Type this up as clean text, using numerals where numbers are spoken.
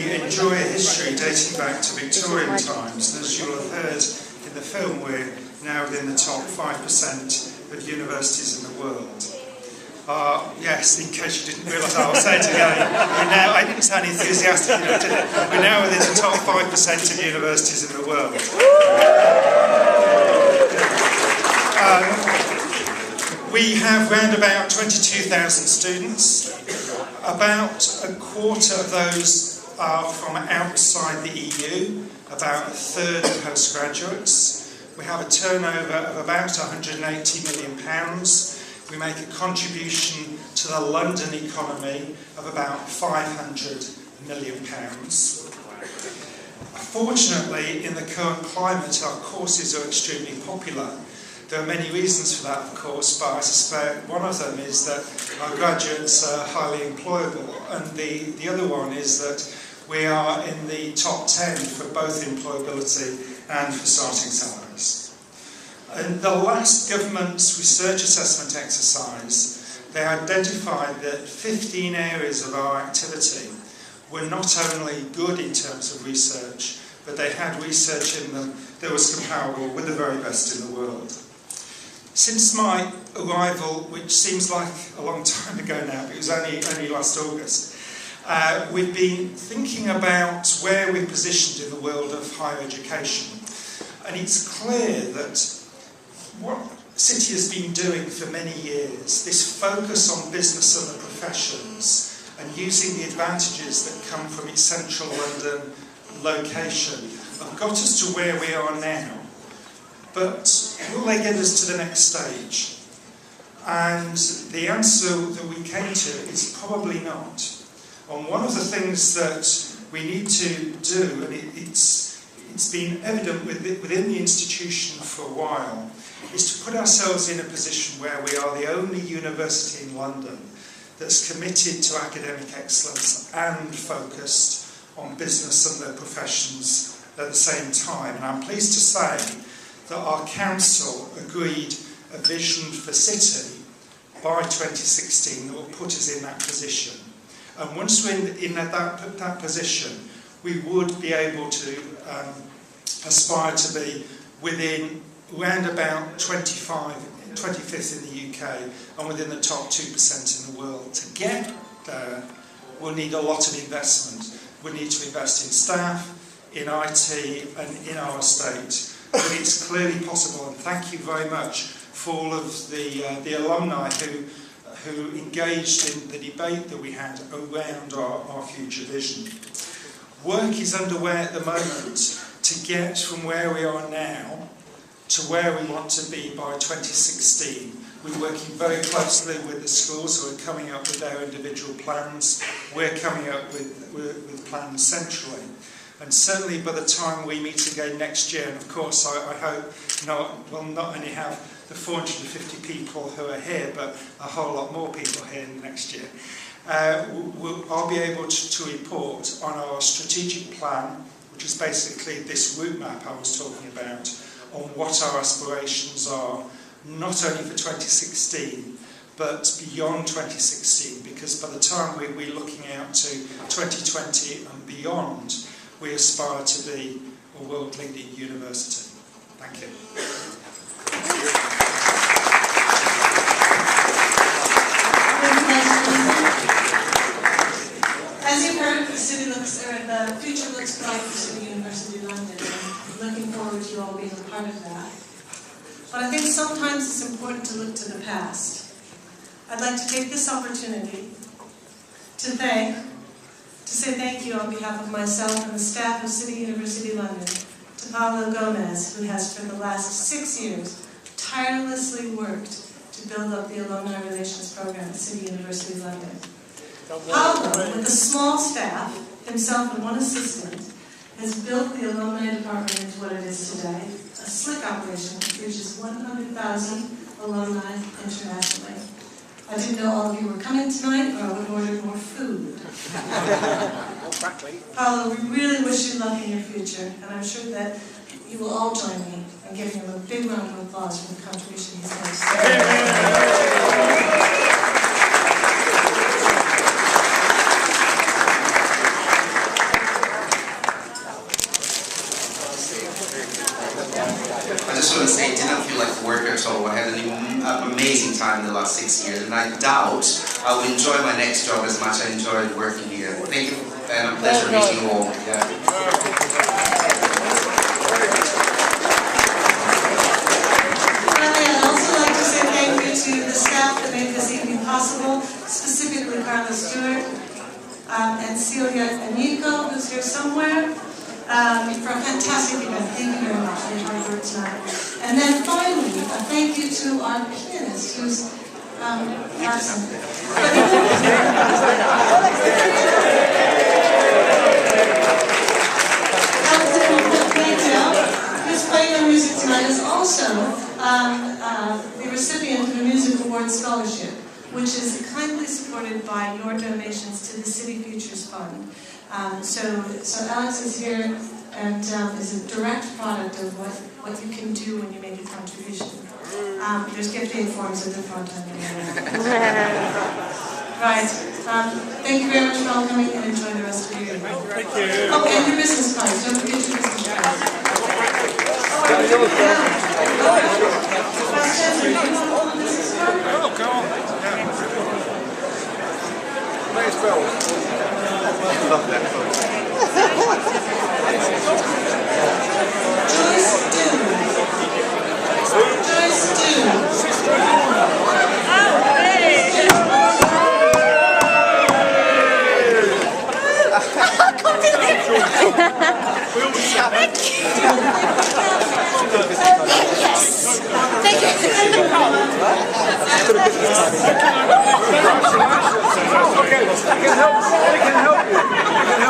we enjoy a history dating back to Victorian times, and as you'll have heard in the film, we're now within the top 5% of universities in the world. Yes, in case you didn't realise, I'll say it again. I didn't sound enthusiastic enough, did it? We're now within the top 5% of universities in the world. We have around about 22,000 students. About a quarter of those are from outside the EU, about a third are postgraduates. We have a turnover of about £180 million. We make a contribution to the London economy of about £500 million. Fortunately, in the current climate, our courses are extremely popular. There are many reasons for that, of course, but I suspect one of them is that our graduates are highly employable, and the other one is that we are in the top 10 for both employability and for starting salaries. In the last government's research assessment exercise, they identified that 15 areas of our activity were not only good in terms of research, but they had research in them that was comparable with the very best in the world. Since my arrival, which seems like a long time ago now, but it was only last August, we've been thinking about where we're positioned in the world of higher education. And it's clear that what City has been doing for many years, this focus on business and the professions, and using the advantages that come from its central London location, have got us to where we are now. But will they get us to the next stage? And the answer that we came to is probably not. And one of the things that we need to do, and it's been evident within the institution for a while, is to put ourselves in a position where we are the only university in London that's committed to academic excellence and focused on business and the professions at the same time. And I'm pleased to say that our council agreed a vision for City by 2016 that will put us in that position. And once we're in that position, we would be able to aspire to be within round about 25th in the UK and within the top 2% in the world. To get there, we'll need a lot of investment. We need to invest in staff, in IT and in our estate. But it's clearly possible, and thank you very much for all of the alumni who engaged in the debate that we had around our future vision. Work is underway at the moment to get from where we are now to where we want to be by 2016. We're working very closely with the schools who are coming up with their individual plans. We're coming up with plans centrally. And certainly by the time we meet again next year, and of course I hope we'll not only have the 450 people who are here, but a whole lot more people here next year, I'll be able to report on our strategic plan, which is basically this route map I was talking about, on what our aspirations are, not only for 2016, but beyond 2016, because by the time we're looking out to 2020 and beyond, we aspire to be a world-leading university. Thank you. As you've heard, the future looks bright for City University of London, and I'm looking forward to you all being a part of that. But I think sometimes it's important to look to the past. I'd like to take this opportunity to say thank you on behalf of myself and the staff of City University London to Paulo Gomez, who has for the last 6 years tirelessly worked to build up the Alumni Relations Program at City University London. Paulo, with a small staff, himself and one assistant, has built the Alumni Department into what it is today, a slick operation that reaches 100,000 alumni internationally. I didn't know all of you were coming tonight, or I would have ordered more food. Paulo, we really wish you luck in your future, and I'm sure that you will all join me in giving him a big round of applause for the contribution he's made. about 6 years, and I doubt I will enjoy my next job as much as I enjoyed working here. Thank you, and a pleasure meeting you all. Yeah. To the staff that made this evening possible, specifically Carla Stewart and Celia and Nico, who's here somewhere, for a fantastic event. Thank you very much for your hard work tonight. And then finally, a thank you to our pianist, who's Larson. Who's playing the music tonight is also the recipient of a Music Award Scholarship, which is kindly supported by your donations to the City Futures Fund. So Alex is here and is a direct product of what you can do when you make a contribution. There's gift aid forms at the front end. Right. Thank you very much for all coming and enjoy the rest of your evening. Thank you. Oh, and your business cards. Don't forget your business cards. Vice-Chancellor, do you want to hold a business card? Oh, go on. May as well. Love that phone. Joyce Dew. Joyce Dew. Yes. Thank you. Okay, I can help you.